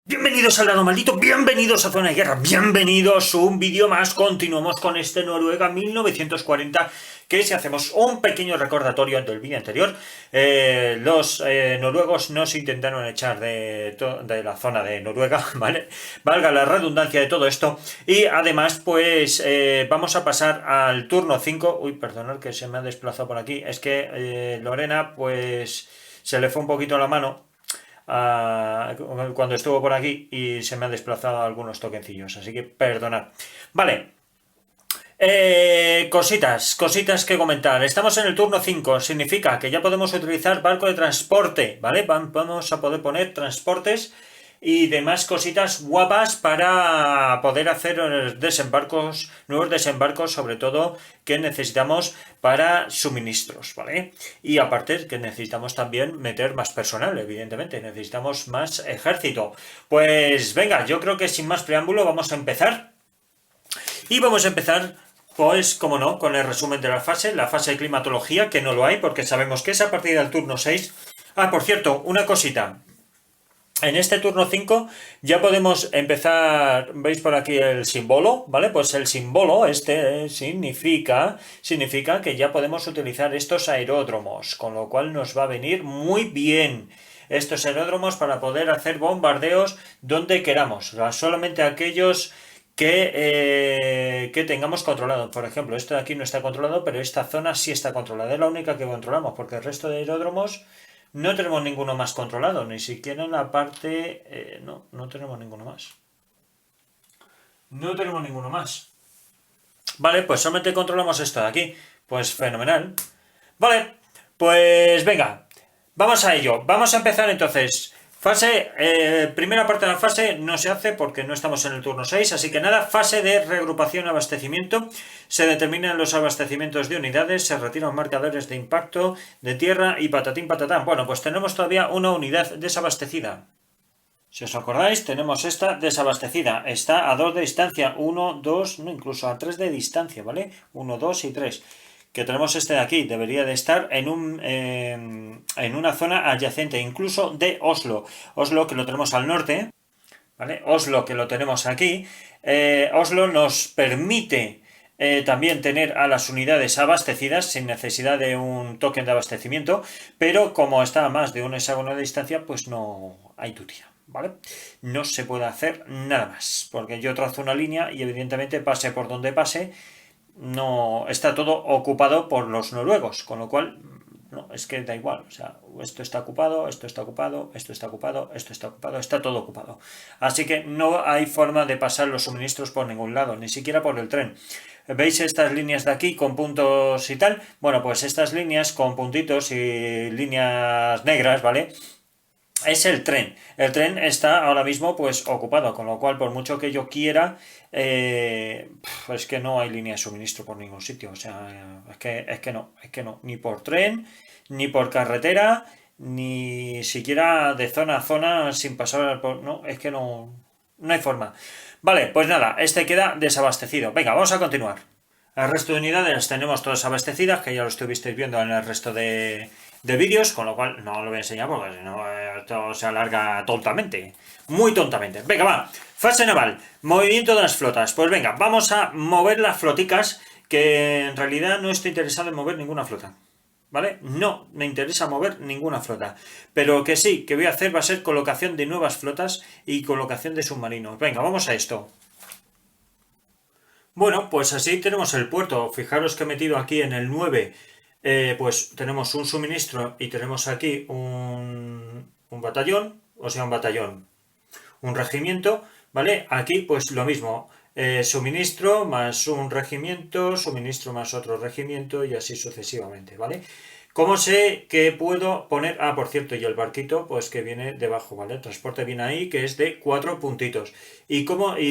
Bienvenidos al lado maldito, bienvenidos a Zona de Guerra, bienvenidos a un vídeo más. Continuamos con este Noruega 1940, que si hacemos un pequeño recordatorio del vídeo anterior, los noruegos nos intentaron echar de la zona de Noruega, ¿vale? Valga la redundancia de todo esto. Y además, pues vamos a pasar al turno 5. Uy, perdonad que se me ha desplazado por aquí. Es que Lorena, pues se le fue un poquito la mano cuando estuvo por aquí y se me han desplazado algunos toquecillos, así que perdonad. Vale, cositas que comentar. Estamos en el turno 5, significa que ya podemos utilizar barco de transporte, ¿vale? Vamos a poder poner transportes y demás cositas guapas para poder hacer desembarcos, nuevos desembarcos, sobre todo que necesitamos para suministros, ¿vale? Y aparte que necesitamos también meter más personal, evidentemente, necesitamos más ejército. Pues venga, yo creo que sin más preámbulo vamos a empezar. Y vamos a empezar, pues, como no, con el resumen de la fase de climatología, que no lo hay, porque sabemos que es a partir del turno 6. Ah, por cierto, una cosita. En este turno 5 ya podemos empezar, veis por aquí el símbolo, ¿vale? Pues el símbolo este significa que ya podemos utilizar estos aeródromos, con lo cual nos va a venir muy bien estos aeródromos para poder hacer bombardeos donde queramos, solamente aquellos que tengamos controlado. Por ejemplo, esto de aquí no está controlado, pero esta zona sí está controlada, es la única que controlamos, porque el resto de aeródromos no tenemos ninguno más controlado, ni siquiera en la parte... no tenemos ninguno más. No tenemos ninguno más. Vale, pues solamente controlamos esto de aquí. Pues fenomenal. Vale, pues venga, vamos a ello. Vamos a empezar entonces. Primera parte de la fase no se hace porque no estamos en el turno 6, así que nada, fase de regrupación abastecimiento. Se determinan los abastecimientos de unidades, se retiran marcadores de impacto de tierra y patatín patatán. Bueno, pues tenemos todavía una unidad desabastecida. Si os acordáis, tenemos esta desabastecida. Está a 2 de distancia, 1, 2, no, incluso a 3 de distancia, ¿vale? 1, 2 y 3. Que tenemos este de aquí, debería de estar en una zona adyacente, incluso de Oslo. Oslo, que lo tenemos al norte, ¿vale? Oslo, que lo tenemos aquí. Oslo nos permite también tener a las unidades abastecidas sin necesidad de un token de abastecimiento, pero como está a más de un hexágono de distancia, pues no hay tutía, ¿vale? No se puede hacer nada más, porque yo trazo una línea y evidentemente pase por donde pase, no está todo ocupado por los noruegos, con lo cual no, es que da igual, o sea, esto está ocupado, esto está ocupado, esto está ocupado, esto está ocupado, está todo ocupado. Así que no hay forma de pasar los suministros por ningún lado, ni siquiera por el tren. ¿Veis estas líneas de aquí con puntos y tal? Bueno, pues estas líneas con puntitos y líneas negras, ¿vale? Es el tren. El tren está ahora mismo pues ocupado, con lo cual por mucho que yo quiera, es que no hay línea de suministro por ningún sitio. O sea, es que no. Ni por tren, ni por carretera, ni siquiera de zona a zona sin pasar por... No, es que no, no hay forma. Vale, pues nada, este queda desabastecido. Venga, vamos a continuar. El resto de unidades tenemos todas abastecidas, que ya lo estuvisteis viendo en el resto de vídeos, con lo cual no lo voy a enseñar porque si no esto se alarga tontamente, muy tontamente. Venga, va, fase naval, movimiento de las flotas. Pues venga, vamos a mover las floticas, que en realidad no estoy interesado en mover ninguna flota, ¿vale? No me interesa mover ninguna flota, pero que sí, que voy a hacer va a ser colocación de nuevas flotas y colocación de submarinos. Venga, vamos a esto. Bueno, pues así tenemos el puerto. Fijaros que he metido aquí en el 9, pues tenemos un suministro y tenemos aquí un batallón, o sea, un regimiento, ¿vale? Aquí pues lo mismo, suministro más un regimiento, suministro más otro regimiento y así sucesivamente, ¿vale? ¿Cómo sé que puedo poner? Ah, por cierto, y el barquito, pues que viene debajo, ¿vale? El transporte viene ahí, que es de 4 puntitos. Y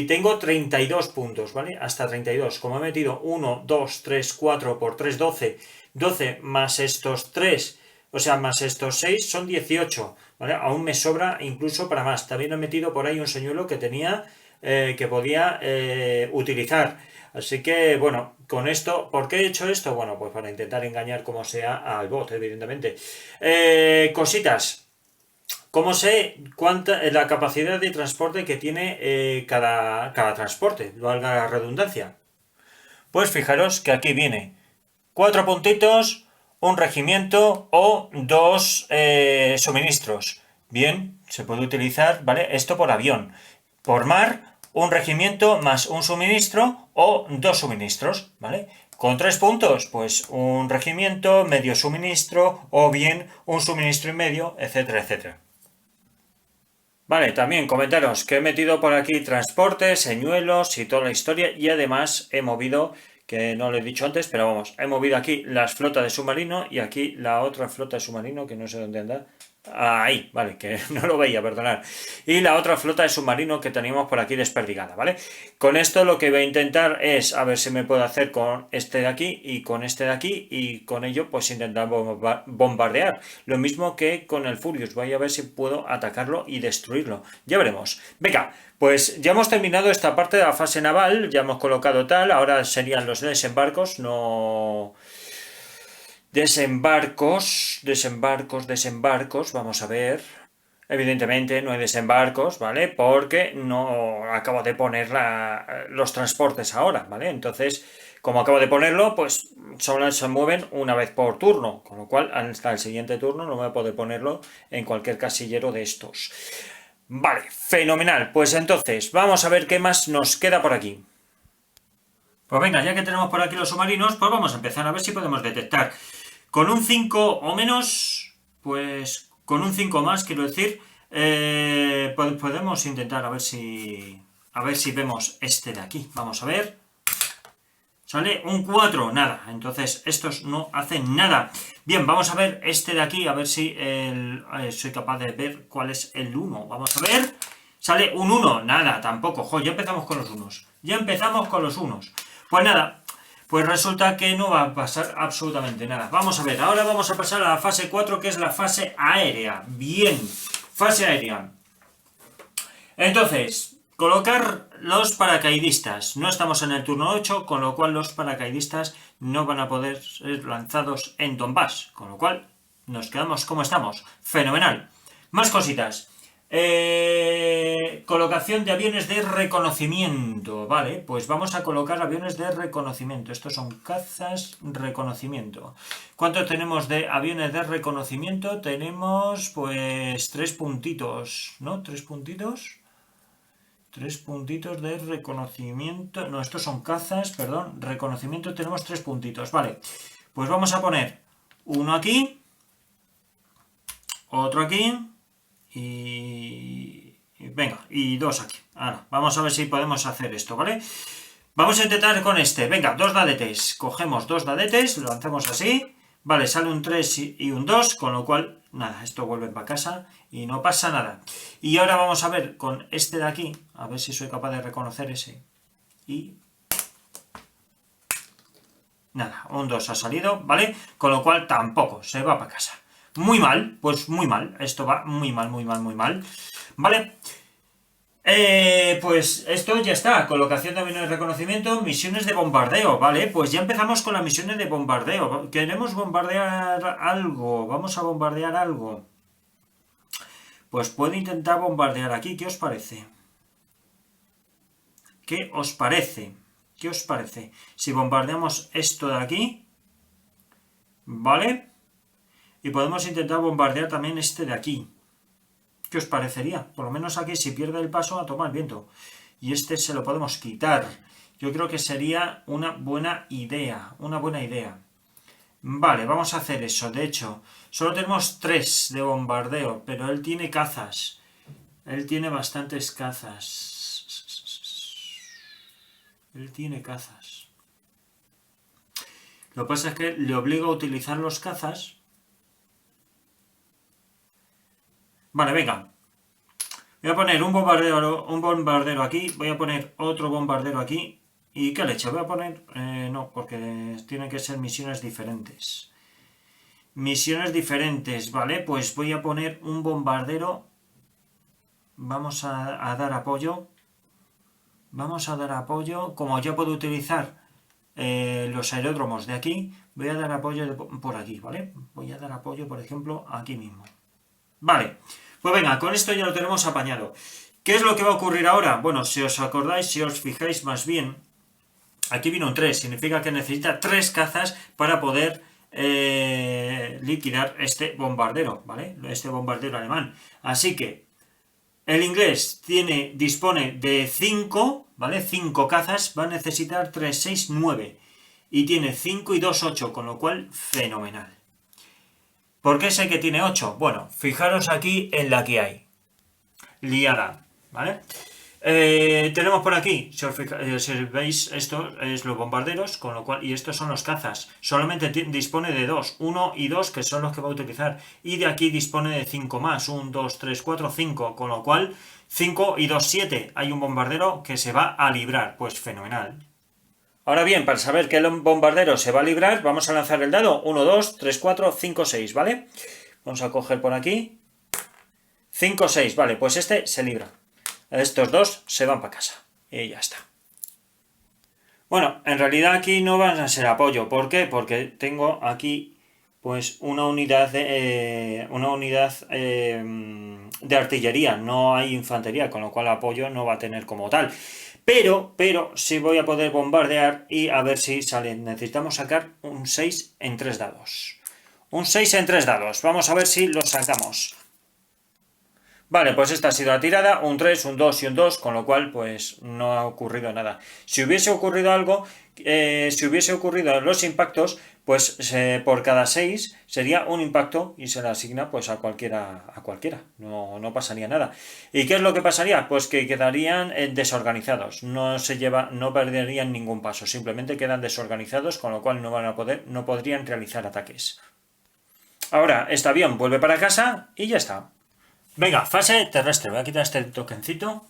tengo 32 puntos, ¿vale? Hasta 32. Como he metido 1, 2, 3, 4 por 3, 12. 12 más estos 3, o sea, más estos 6 son 18, ¿vale? Aún me sobra incluso para más. También he metido por ahí un señuelo que tenía, que podía utilizar. Así que, bueno, con esto, ¿por qué he hecho esto? Bueno, pues para intentar engañar como sea al bot, evidentemente. Cositas. ¿Cómo sé la capacidad de transporte que tiene cada transporte? Valga la redundancia. Pues fijaros que aquí viene 4 puntitos, un regimiento o 2 suministros. Bien, se puede utilizar, ¿vale? Esto por avión. Por mar, un regimiento más un suministro o 2 suministros, ¿vale? Con 3 puntos, pues un regimiento, medio suministro o bien un suministro y medio, etcétera, etcétera. Vale, también comentaros que he metido por aquí transportes, señuelos y toda la historia y además he movido, que no lo he dicho antes, pero vamos, he movido aquí las flotas de submarino y aquí la otra flota de submarino que no sé dónde anda. Ahí, vale, que no lo veía, perdonad. Y la otra flota de submarino que teníamos por aquí desperdigada, ¿vale? Con esto lo que voy a intentar es a ver si me puedo hacer con este de aquí y con este de aquí y con ello pues intentar bombardear. Lo mismo que con el Furious, voy a ver si puedo atacarlo y destruirlo. Ya veremos. Venga, pues ya hemos terminado esta parte de la fase naval, ya hemos colocado tal, ahora serían los desembarcos, no... Desembarcos, vamos a ver. Evidentemente no hay desembarcos, ¿vale? Porque no acabo de poner los transportes ahora, ¿vale? Entonces, como acabo de ponerlo, pues solo se mueven una vez por turno, con lo cual hasta el siguiente turno no voy a poder ponerlo en cualquier casillero de estos. Vale, fenomenal. Pues entonces, vamos a ver qué más nos queda por aquí. Pues venga, ya que tenemos por aquí los submarinos, pues vamos a empezar a ver si podemos detectar. Con un 5 o menos, pues con un 5 más, quiero decir, podemos intentar a ver si vemos este de aquí. Vamos a ver. Sale un 4, nada. Entonces estos no hacen nada. Bien, vamos a ver este de aquí, a ver si soy capaz de ver cuál es el 1. Vamos a ver. Sale un 1, nada, tampoco. Jo, ya empezamos con los unos. Ya empezamos con los unos. Pues nada, pues resulta que no va a pasar absolutamente nada. Vamos a ver, ahora vamos a pasar a la fase 4, que es la fase aérea. Bien, fase aérea. Entonces, colocar los paracaidistas. No estamos en el turno 8, con lo cual los paracaidistas no van a poder ser lanzados en Donbass. Con lo cual, nos quedamos como estamos. Fenomenal. Más cositas. Colocación de aviones de reconocimiento. Vale, pues vamos a colocar aviones de reconocimiento. Estos son cazas reconocimiento. ¿Cuánto tenemos de aviones de reconocimiento? Tenemos pues 3 puntitos, ¿no? 3 puntitos. 3 puntitos de reconocimiento. No, estos son cazas, perdón. Reconocimiento tenemos 3 puntitos. Vale, pues vamos a poner uno aquí, otro aquí y venga, y 2 aquí. Ahora, vamos a ver si podemos hacer esto, ¿vale? Vamos a intentar con este. Venga, 2 dadetes. Cogemos 2 dadetes, lo lanzamos así. Vale, sale un 3 y un 2, con lo cual, nada, esto vuelve para casa y no pasa nada. Y ahora vamos a ver con este de aquí, a ver si soy capaz de reconocer ese. Y... nada, un 2 ha salido, ¿vale? Con lo cual tampoco, se va para casa. Muy mal, pues muy mal. Esto va muy mal, muy mal, muy mal. ¿Vale? Pues esto ya está. Colocación de aviones de reconocimiento, misiones de bombardeo, ¿vale? Pues ya empezamos con las misiones de bombardeo. Queremos bombardear algo. Vamos a bombardear algo. Pues puedo intentar bombardear aquí. ¿Qué os parece? ¿Qué os parece? ¿Qué os parece? Si bombardeamos esto de aquí, ¿vale? Y podemos intentar bombardear también este de aquí. ¿Qué os parecería? Por lo menos aquí, si pierde el paso, a tomar viento. Y este se lo podemos quitar. Yo creo que sería una buena idea. Una buena idea. Vale, vamos a hacer eso. De hecho, solo tenemos 3 de bombardeo, pero él tiene cazas. Él tiene bastantes cazas. Él tiene cazas. Lo que pasa es que le obligo a utilizar los cazas. Vale, venga. Voy a poner un bombardero aquí. Voy a poner otro bombardero aquí. ¿Y qué leche? Voy a poner... no, porque tienen que ser misiones diferentes. Misiones diferentes, ¿vale? Pues voy a poner un bombardero. Vamos a dar apoyo. Vamos a dar apoyo. Como ya puedo utilizar los aeródromos de aquí, voy a dar apoyo por aquí, ¿vale? Voy a dar apoyo, por ejemplo, aquí mismo. Vale. Pues venga, con esto ya lo tenemos apañado. ¿Qué es lo que va a ocurrir ahora? Bueno, si os acordáis, si os fijáis más bien, aquí vino un 3, significa que necesita 3 cazas para poder liquidar este bombardero, ¿vale? Este bombardero alemán. Así que el inglés dispone de 5, ¿vale? 5 cazas, va a necesitar 3, 6, 9. Y tiene 5 y 2, 8, con lo cual, fenomenal. ¿Por qué sé que tiene 8? Bueno, fijaros aquí en la que hay. Liada, ¿vale? Tenemos por aquí, si veis, esto es los bombarderos, con lo cual, y estos son los cazas. Solamente dispone de 2, 1 y 2, que son los que va a utilizar. Y de aquí dispone de 5 más, 1, 2, 3, 4, 5, con lo cual 5 y 2, 7. Hay un bombardero que se va a librar, pues fenomenal. Ahora bien, para saber que el bombardero se va a librar, vamos a lanzar el dado. 1, 2, 3, 4, 5, 6, ¿vale? Vamos a coger por aquí. 5, 6, vale, pues este se libra. Estos dos se van para casa. Y ya está. Bueno, en realidad aquí no van a ser apoyo. ¿Por qué? Porque tengo aquí pues una unidad de artillería. No hay infantería, con lo cual apoyo no va a tener como tal. Pero sí voy a poder bombardear y a ver si sale. Necesitamos sacar un 6 en 3 dados. Un 6 en 3 dados. Vamos a ver si lo sacamos. Vale, pues esta ha sido la tirada, un 3, un 2 y un 2, con lo cual pues no ha ocurrido nada. Si hubiese ocurrido algo, si hubiese ocurrido los impactos, pues por cada 6 sería un impacto y se le asigna pues a cualquiera, no pasaría nada. ¿Y qué es lo que pasaría? Pues que quedarían desorganizados, no perderían ningún paso, simplemente quedan desorganizados, con lo cual no podrían realizar ataques. Ahora, este avión vuelve para casa y ya está. Venga, fase terrestre. Voy a quitar este tokencito.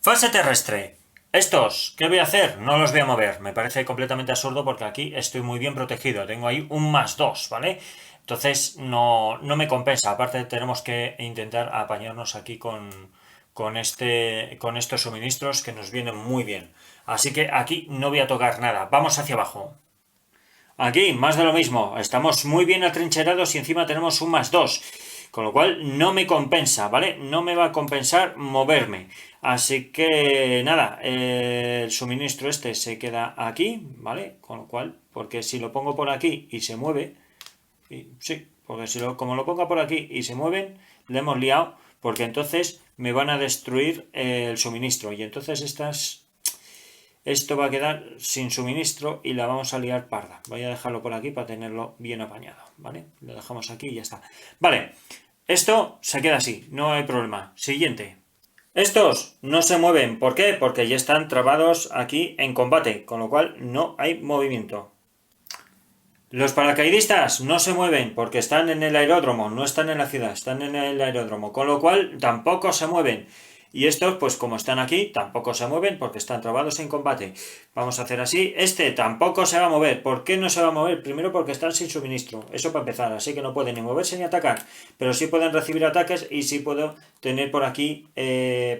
Fase terrestre. Estos, ¿qué voy a hacer? No los voy a mover. Me parece completamente absurdo porque aquí estoy muy bien protegido. Tengo ahí un +2, ¿vale? Entonces no me compensa. Aparte tenemos que intentar apañarnos aquí con estos suministros que nos vienen muy bien. Así que aquí no voy a tocar nada. Vamos hacia abajo. Aquí, más de lo mismo. Estamos muy bien atrincherados y encima tenemos un +2. Con lo cual no me compensa, ¿vale? No me va a compensar moverme. Así que nada, el suministro este se queda aquí, ¿vale? Con lo cual, porque si lo pongo por aquí y se mueve, sí, porque como lo ponga por aquí y se mueven, le hemos liado, porque entonces me van a destruir el suministro. Y entonces esto va a quedar sin suministro y la vamos a liar parda. Voy a dejarlo por aquí para tenerlo bien apañado, ¿vale? Lo dejamos aquí y ya está. Vale, esto se queda así, no hay problema. Siguiente. Estos no se mueven. ¿Por qué? Porque ya están trabados aquí en combate, con lo cual no hay movimiento. Los paracaidistas no se mueven porque están en el aeródromo, no están en la ciudad, están en el aeródromo, con lo cual tampoco se mueven. Y estos, pues como están aquí, tampoco se mueven porque están trabados en combate. Vamos a hacer así. Este tampoco se va a mover. ¿Por qué no se va a mover? Primero porque están sin suministro. Eso para empezar. Así que no pueden ni moverse ni atacar. Pero sí pueden recibir ataques y sí puedo tener por aquí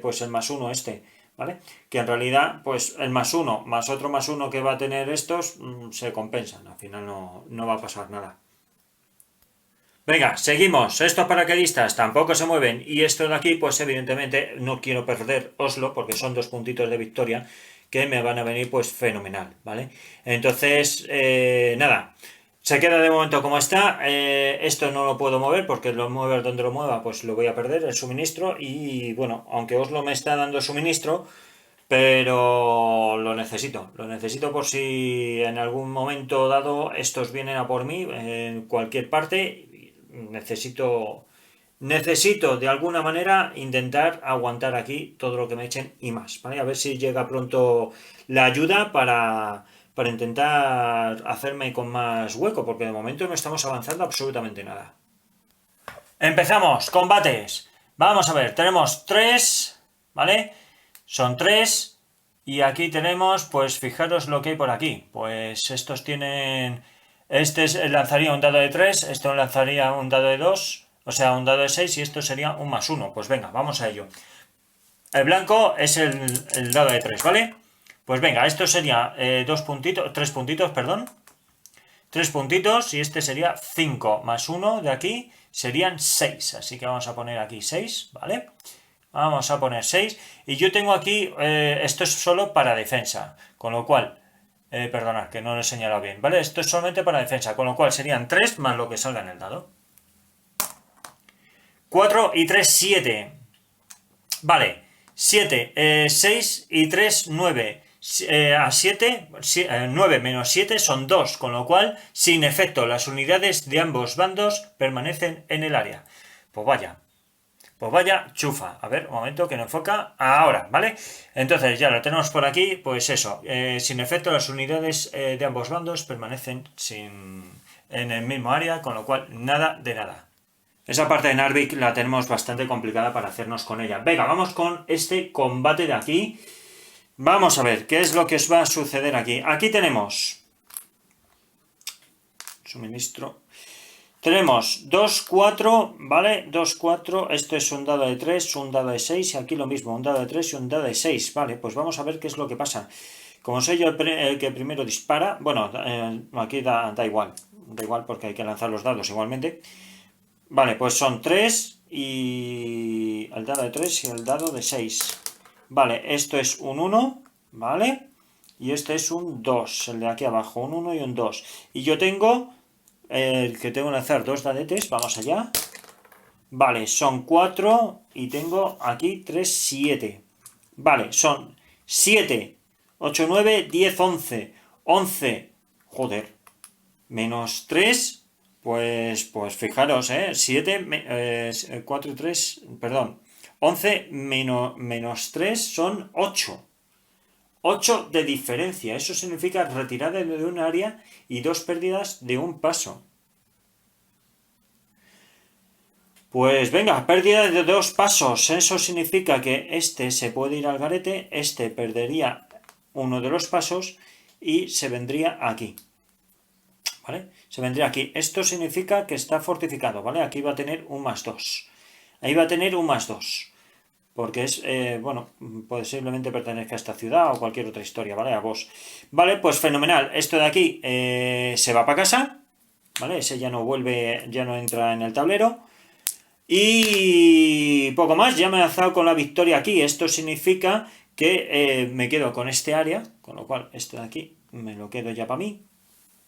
pues el +1 este. ¿Vale? Que en realidad, pues el +1 más otro +1 que va a tener estos se compensan. Al final no va a pasar nada. Venga, seguimos. Estos paracaidistas tampoco se mueven. Y esto de aquí, pues evidentemente no quiero perder Oslo porque son 2 puntitos de victoria que me van a venir pues fenomenal, ¿vale? Entonces, nada. Se queda de momento como está. Esto no lo puedo mover porque lo muevo donde lo mueva, pues lo voy a perder el suministro. Y bueno, aunque Oslo me está dando suministro, pero lo necesito por si en algún momento dado estos vienen a por mí en cualquier parte. Necesito de alguna manera intentar aguantar aquí todo lo que me echen y más, ¿vale? A ver si llega pronto la ayuda para intentar hacerme con más hueco, porque de momento no estamos avanzando absolutamente nada. Empezamos, combates. Vamos a ver, tenemos 3, ¿vale? Son 3 y aquí tenemos, pues fijaros lo que hay por aquí. Pues estos tienen... Este lanzaría un dado de 3, esto lanzaría un dado de 2, o sea, un dado de 6 y esto sería un +1. Pues venga, vamos a ello. El blanco es el dado de 3, ¿vale? Pues venga, esto sería 3 puntitos, perdón. 3 puntitos y este sería 5 +1 de aquí, serían 6, así que vamos a poner aquí 6, ¿vale? Vamos a poner 6, y yo tengo aquí, esto es solo para defensa, con lo cual, perdonad, que no lo he señalado bien, ¿vale? Esto es solamente para defensa, con lo cual serían 3 más lo que salga en el dado. 4 y 3, 7. Vale, 7, 6 y 3, 9. A 7, 9 menos 7 son 2, con lo cual, sin efecto, las unidades de ambos bandos permanecen en el área. Pues vaya chufa. A ver, un momento que no enfoca. Ahora, ¿vale? Entonces ya lo tenemos por aquí, pues eso. Sin efecto, las unidades de ambos bandos permanecen en el mismo área, con lo cual nada de nada. Esa parte de Narvik la tenemos bastante complicada para hacernos con ella. Venga, vamos con este combate de aquí. Vamos a ver qué es lo que os va a suceder aquí. Aquí tenemos suministro. Tenemos 2, 4, ¿vale? 2, 4, esto es un dado de 3, un dado de 6, y aquí lo mismo, un dado de 3 y un dado de 6, ¿vale? Pues vamos a ver qué es lo que pasa. Como soy yo el que primero dispara, bueno, aquí da igual porque hay que lanzar los dados igualmente. Vale, pues son 3 y el dado de 3 y el dado de 6. Vale, esto es un 1, ¿vale? Y este es un 2, el de aquí abajo, un 1 y un 2. Y yo tengo que tengo que lanzar 2 dadetes, vamos allá. Vale, son 4 y tengo aquí 3, 7. Vale, son 7, 8, 9, 10, 11. 11, joder, menos 3. Pues fijaros, 7, 4 y 3, perdón, 11 menos 3 son 8. 8 de diferencia, eso significa retirada de un área y 2 pérdidas de un paso. Pues venga, pérdida de 2 pasos, eso significa que este se puede ir al garete, este perdería uno de los pasos y se vendría aquí. ¿Vale? Se vendría aquí. Esto significa que está fortificado, ¿vale? Aquí va a tener un más 2. Ahí va a tener un más 2. Porque es, bueno, posiblemente pertenezca a esta ciudad o cualquier otra historia, ¿vale? A vos. Vale, pues fenomenal. Esto de aquí se va para casa, ¿vale? Ese ya no vuelve, ya no entra en el tablero. Y poco más, ya me he alzado con la victoria aquí. Esto significa que me quedo con este área, con lo cual este de aquí me lo quedo ya para mí.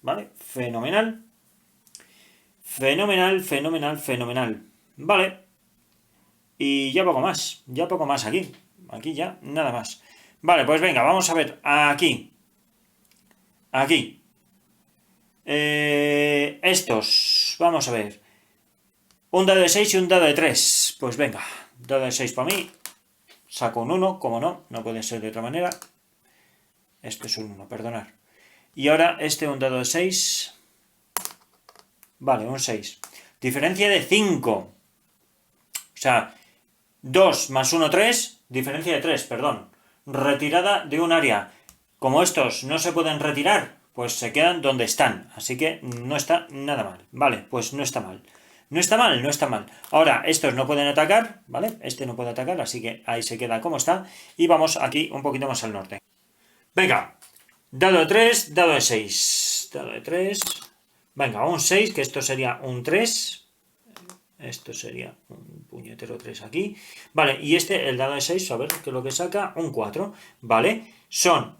¿Vale? Fenomenal. Fenomenal, fenomenal, fenomenal. Vale. Y ya poco más aquí. Aquí ya, nada más. Vale, pues venga, vamos a ver. Aquí. Aquí. Estos. Vamos a ver. Un dado de 6 y un dado de 3. Pues venga. Dado de 6 para mí. Saco un 1, como no. No puede ser de otra manera. Este es un 1, perdonad. Y ahora este un dado de 6. Vale, un 6. Diferencia de 5. O sea, 2 más 1, 3. Diferencia de 3, perdón. Retirada de un área. Como estos no se pueden retirar, pues se quedan donde están. Así que no está nada mal. Vale, pues no está mal. No está mal, no está mal. Ahora, estos no pueden atacar, ¿vale? Este no puede atacar, así que ahí se queda como está. Y vamos aquí un poquito más al norte. Venga. Dado de 3, dado de 6. Dado de 3. Venga, un 6, que esto sería un 3. Esto sería un puñetero 3 aquí. Vale, y este, el dado de 6, a ver qué es lo que saca. Un 4. Vale, son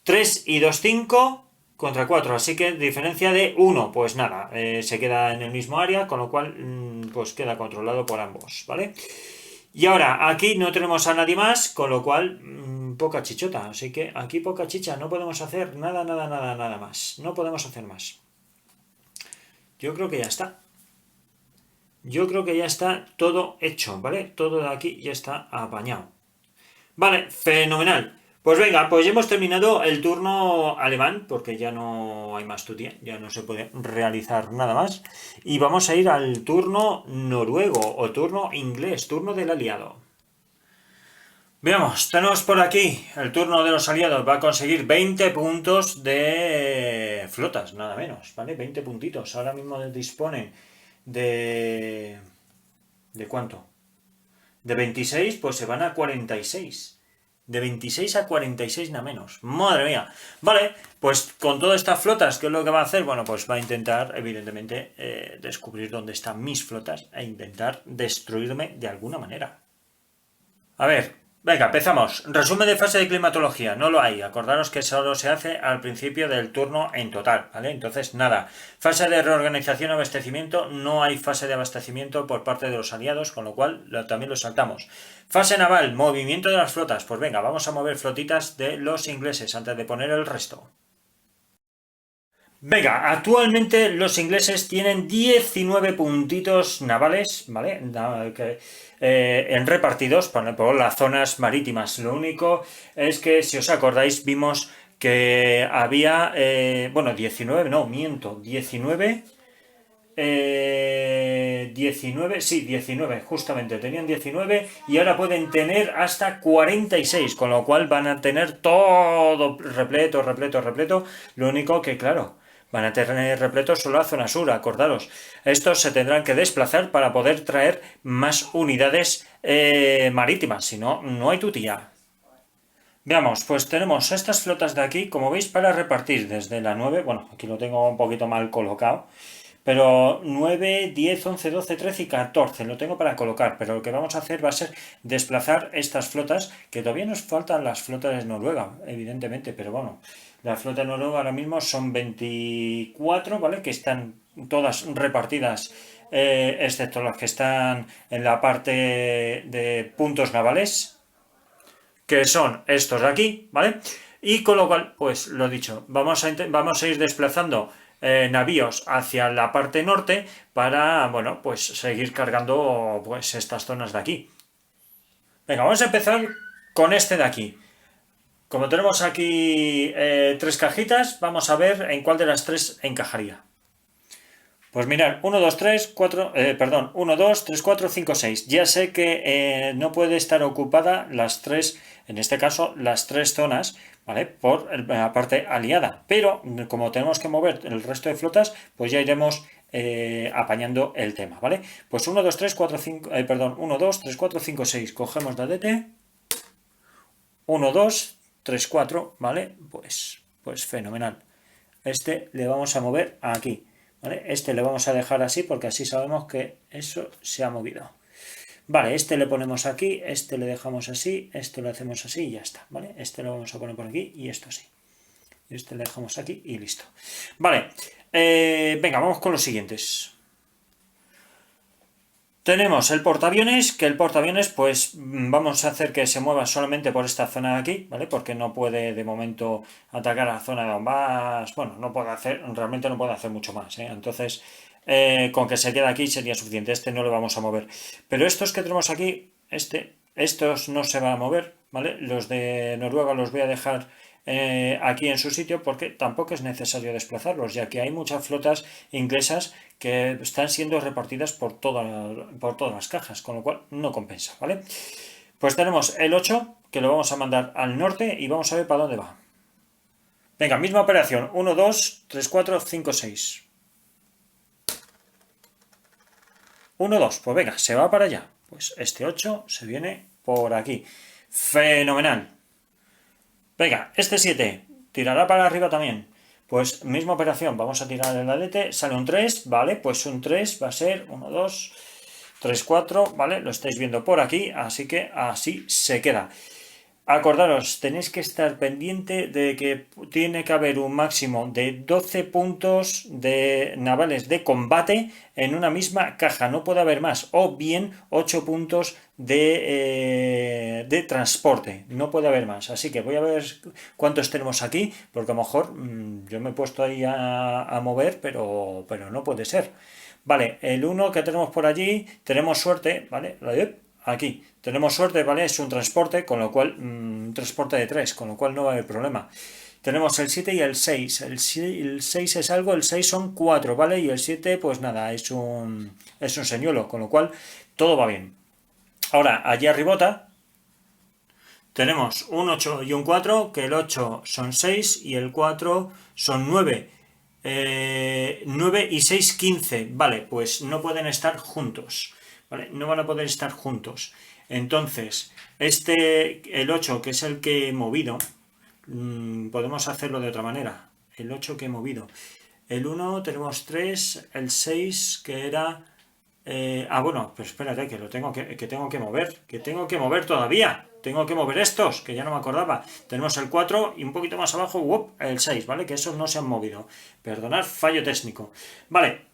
3 y 2, 5 contra 4. Así que diferencia de 1. Pues nada, se queda en el mismo área, con lo cual pues queda controlado por ambos. ¿Vale? Y ahora, aquí no tenemos a nadie más, con lo cual poca chichota. Así que aquí poca chicha, no podemos hacer nada más. No podemos hacer más. Yo creo que ya está. Yo creo que ya está todo hecho, ¿vale? Todo de aquí ya está apañado. Vale, fenomenal. Pues venga, pues ya hemos terminado el turno alemán, porque ya no hay más tutia, ya no se puede realizar nada más. Y vamos a ir al turno noruego, o turno inglés, turno del aliado. Veamos, tenemos por aquí el turno de los aliados, va a conseguir 20 puntos de flotas, nada menos, ¿vale? 20 puntitos, ahora mismo dispone de... ¿De cuánto? De 26, pues se van a 46. De 26 a 46 nada menos. Madre mía. Vale, pues con todas estas flotas, ¿qué es lo que va a hacer? Bueno, pues va a intentar, evidentemente, descubrir dónde están mis flotas e intentar destruirme de alguna manera. A ver, venga, empezamos. Resumen de fase de climatología. No lo hay. Acordaros que solo se hace al principio del turno en total, ¿vale? Entonces, nada. Fase de reorganización y abastecimiento. No hay fase de abastecimiento por parte de los aliados, con lo cual también lo saltamos. Fase naval. Movimiento de las flotas. Pues venga, vamos a mover flotitas de los ingleses antes de poner el resto. Venga, actualmente los ingleses tienen 19 puntitos navales, ¿vale? En repartidos por las zonas marítimas. Lo único es que, si os acordáis, vimos que había, bueno, 19, no, miento, 19, 19, sí, 19, justamente, tenían 19 y ahora pueden tener hasta 46, con lo cual van a tener todo repleto, repleto, repleto. Lo único que, claro, van a tener repleto solo la zona sur, acordaros. Estos se tendrán que desplazar para poder traer más unidades marítimas, si no, no hay tutía. Veamos, pues tenemos estas flotas de aquí, como veis, para repartir desde la 9, bueno, aquí lo tengo un poquito mal colocado, pero 9, 10, 11, 12, 13 y 14 lo tengo para colocar, pero lo que vamos a hacer va a ser desplazar estas flotas, que todavía nos faltan las flotas de Noruega, evidentemente, pero bueno, la flota de Noruega ahora mismo son 24, ¿vale? Que están todas repartidas, excepto las que están en la parte de puntos navales, que son estos de aquí, ¿vale? Y con lo cual, pues lo dicho, vamos a ir desplazando navíos hacia la parte norte para, bueno, pues seguir cargando pues estas zonas de aquí. Venga, vamos a empezar con este de aquí. Como tenemos aquí tres cajitas, vamos a ver en cuál de las tres encajaría. Pues mirad, 1, 2, 3, 4, perdón, 1, 2, 3, 4, 5, 6. Ya sé que no puede estar ocupada las tres, en este caso, las tres zonas, ¿vale? Por la parte aliada. Pero como tenemos que mover el resto de flotas, pues ya iremos apañando el tema, ¿vale? Pues 1, 2, 3, 4, 5, perdón, 1, 2, 3, 4, 5, 6. Cogemos la DT. 1, 2, 3, 4, ¿vale? Pues fenomenal. Este le vamos a mover aquí. ¿Vale? Este le vamos a dejar así porque así sabemos que eso se ha movido. Vale, este le ponemos aquí, este le dejamos así, este lo hacemos así y ya está. ¿Vale? Este lo vamos a poner por aquí y esto así. Este le dejamos aquí y listo. Vale, venga, vamos con los siguientes. Tenemos el portaaviones, que el portaaviones pues vamos a hacer que se mueva solamente por esta zona de aquí, ¿vale? Porque no puede de momento atacar a la zona de Donbass, bueno, no puede hacer, realmente no puede hacer mucho más, ¿eh? Entonces, con que se quede aquí sería suficiente, este no lo vamos a mover. Pero estos que tenemos aquí, estos no se van a mover, ¿vale? Los de Noruega los voy a dejar aquí en su sitio porque tampoco es necesario desplazarlos, ya que hay muchas flotas inglesas que están siendo repartidas por todas las cajas, con lo cual no compensa, ¿vale? Pues tenemos el 8, que lo vamos a mandar al norte y vamos a ver para dónde va. Venga, misma operación, 1, 2, 3, 4, 5, 6. 1, 2, pues venga, se va para allá. Pues este 8 se viene por aquí. Fenomenal. Venga, este 7 tirará para arriba también. Pues misma operación, vamos a tirar el adete, sale un 3, ¿vale? Pues un 3 va a ser 1, 2, 3, 4, ¿vale? Lo estáis viendo por aquí, así que así se queda. Acordaros, tenéis que estar pendiente de que tiene que haber un máximo de 12 puntos de navales de combate en una misma caja, no puede haber más, o bien 8 puntos de transporte, no puede haber más. Así que voy a ver cuántos tenemos aquí, porque a lo mejor yo me he puesto ahí a mover, pero no puede ser. Vale, el 1 que tenemos por allí, tenemos suerte, ¿vale? Aquí tenemos suerte, ¿vale? Es un transporte, con lo cual, un transporte de 3, con lo cual no va a haber problema. Tenemos el 7 y el 6. El 6 es algo, el 6 son 4, ¿vale? Y el 7, pues nada, es un señuelo, con lo cual todo va bien. Ahora, allí arribota, tenemos un 8 y un 4, que el 8 son 6 y el 4 son 9. 9 y 6, 15. Vale, pues no pueden estar juntos. ¿vale? No van a poder estar juntos. Entonces, el 8, que es el que he movido, podemos hacerlo de otra manera. El 8 que he movido. El 1 tenemos 3, el 6 que era... bueno, pero espérate, que tengo que mover, que tengo que mover todavía. Tengo que mover estos, que ya no me acordaba. Tenemos el 4 y un poquito más abajo, el 6, ¿vale? Que esos no se han movido. Perdonad, fallo técnico. Vale.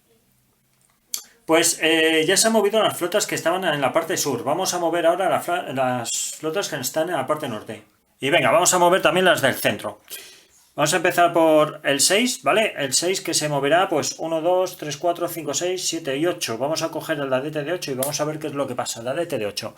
Pues ya se han movido las flotas que estaban en la parte sur. Vamos a mover ahora las flotas que están en la parte norte. Y venga, vamos a mover también las del centro. Vamos a empezar por el 6, ¿vale? El 6 que se moverá, pues 1, 2, 3, 4, 5, 6, 7 y 8. Vamos a coger el ladete de 8 y vamos a ver qué es lo que pasa. El ladete de 8.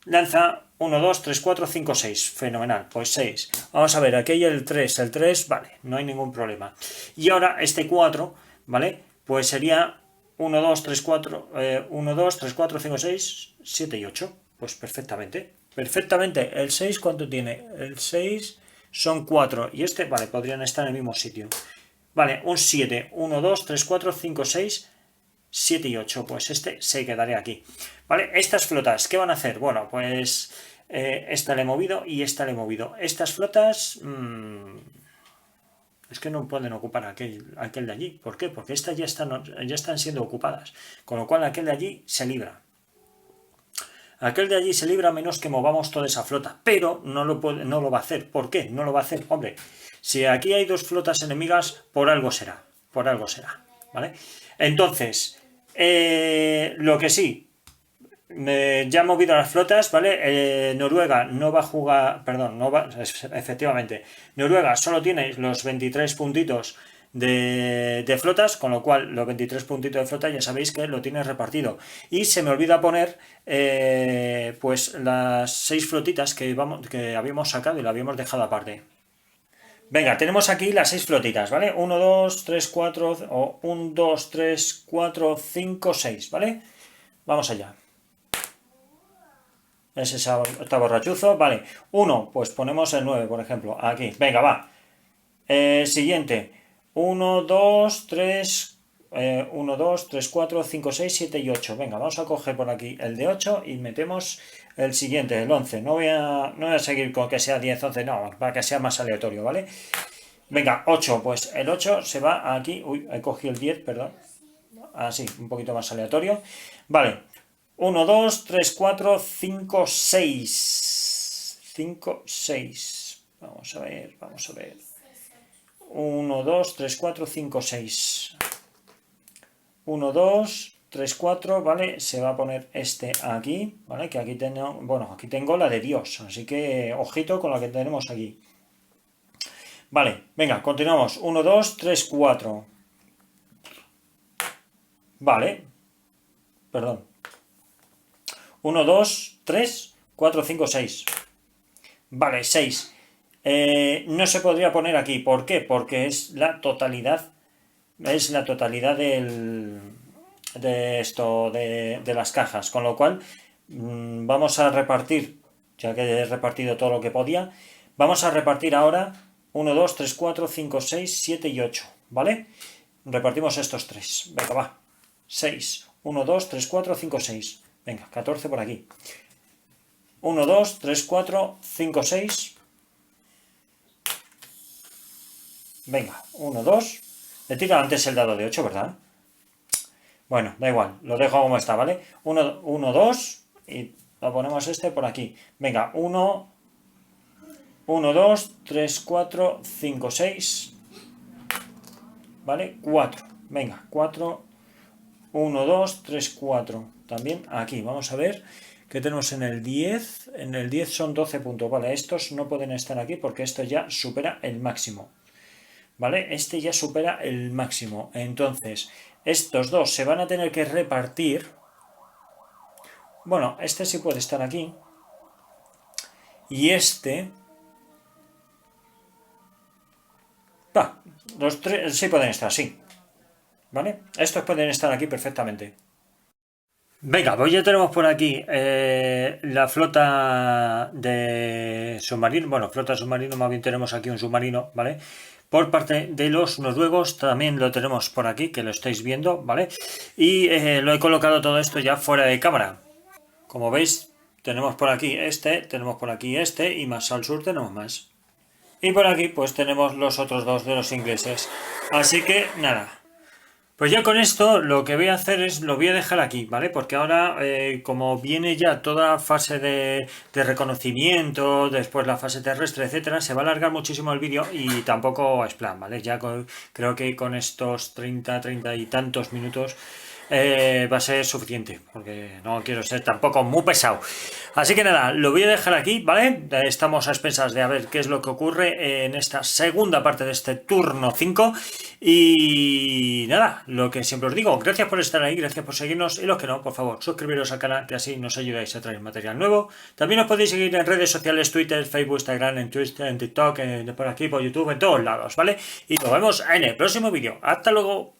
Lanza 1, 2, 3, 4, 5, 6. Fenomenal, pues 6. Vamos a ver, aquí hay el 3. El 3, vale, no hay ningún problema. Y ahora este 4, ¿vale? Pues sería 1, 2, 3, 4, 1, 2, 3, 4, 5, 6, 7 y 8. Pues perfectamente. Perfectamente. ¿El 6 cuánto tiene? El 6 son 4. Y este, vale, podrían estar en el mismo sitio. Vale, un 7. 1, 2, 3, 4, 5, 6, 7 y 8. Pues este se quedaría aquí. Vale, estas flotas, ¿qué van a hacer? Bueno, pues esta le he movido y esta le he movido. Estas flotas... es que no pueden ocupar aquel de allí. ¿Por qué? Porque estas ya están siendo ocupadas. Con lo cual aquel de allí se libra. Aquel de allí se libra a menos que movamos toda esa flota. Pero no lo va a hacer. ¿Por qué? No lo va a hacer. Hombre, si aquí hay dos flotas enemigas, por algo será. Por algo será. ¿Vale? Entonces, lo que sí, ya han movido las flotas, ¿vale? Noruega no va a jugar, perdón, efectivamente, Noruega solo tiene los 23 puntitos de flotas, con lo cual los 23 puntitos de flota ya sabéis que lo tiene repartido. Y se me olvida poner pues las 6 flotitas que habíamos sacado y la habíamos dejado aparte. Venga, tenemos aquí las 6 flotitas, ¿vale? 1, 2, 3, 4, o 1, 2, 3, 4, 5, 6, ¿vale? Vamos allá. Ese está borrachuzo, vale. 1, pues ponemos el 9, por ejemplo, aquí. Venga, va. Siguiente. 1, 2, 3, 1, 2, 3, 4, 5, 6, 7 y 8. Venga, vamos a coger por aquí el de 8 y metemos el siguiente, el 11. No voy a seguir con que sea 10, 11, no, para que sea más aleatorio, ¿vale? Venga, 8, pues el 8 se va aquí. Uy, he cogido el 10, perdón. Así, un poquito más aleatorio. Vale. 1, 2, 3, 4, 5, 6. 5, 6. Vamos a ver, vamos a ver. 1, 2, 3, 4, 5, 6. 1, 2, 3, 4, ¿vale? Se va a poner este aquí, ¿vale? Que aquí tengo, bueno, aquí tengo la de Dios, así que ojito con la que tenemos aquí. Vale, venga, continuamos. 1, 2, 3, 4. Vale. Perdón. 1, 2, 3, 4, 5, 6. Vale, 6. No se podría poner aquí. ¿Por qué? Porque es la totalidad. Es la totalidad de las cajas. Con lo cual, vamos a repartir, ya que he repartido todo lo que podía, vamos a repartir ahora 1, 2, 3, 4, 5, 6, 7 y 8. ¿Vale? Repartimos estos 3. Venga, va. 6. 1, 2, 3, 4, 5, 6. Venga, 14 por aquí. 1, 2, 3, 4, 5, 6. Venga, 1, 2. Le tiro antes el dado de 8, ¿verdad? Bueno, da igual, lo dejo como está, ¿vale? 1, 2 y lo ponemos este por aquí. Venga, 1, 2, 3, 4, 5, 6. ¿Vale? 4. Venga, 4. 1, 2, 3, 4. También aquí, vamos a ver qué tenemos en el 10. En el 10 son 12 puntos. Vale, estos no pueden estar aquí porque esto ya supera el máximo. ¿Vale? Este ya supera el máximo. Entonces, estos dos se van a tener que repartir. Bueno, este sí puede estar aquí. Y este... los tres sí pueden estar, sí. ¿Vale? Estos pueden estar aquí perfectamente. Venga, pues ya tenemos por aquí la flota de submarino. Bueno, flota submarino, más bien tenemos aquí un submarino, ¿vale? Por parte de los noruegos también lo tenemos por aquí, que lo estáis viendo, ¿vale? Y lo he colocado todo esto ya fuera de cámara. Como veis, tenemos por aquí tenemos por aquí y más al sur tenemos más. Y por aquí pues tenemos los otros dos de los ingleses. Así que nada. Pues ya con esto lo que voy a hacer es, lo voy a dejar aquí, ¿vale? Porque ahora, como viene ya toda fase de reconocimiento, después la fase terrestre, etcétera, se va a alargar muchísimo el vídeo y tampoco es plan, ¿vale? Creo que con estos 30 y tantos minutos va a ser suficiente, porque no quiero ser tampoco muy pesado. Así que nada, lo voy a dejar aquí, ¿vale? Estamos a expensas de a ver qué es lo que ocurre en esta segunda parte de este turno 5. Y nada, lo que siempre os digo, gracias por estar ahí, gracias por seguirnos y los que no, por favor, suscribiros al canal, que así nos ayudáis a traer material nuevo. También os podéis seguir en redes sociales, Twitter, Facebook, Instagram, en Twitter, en TikTok, por aquí, por YouTube, en todos lados, ¿vale? Y nos vemos en el próximo vídeo. ¡Hasta luego!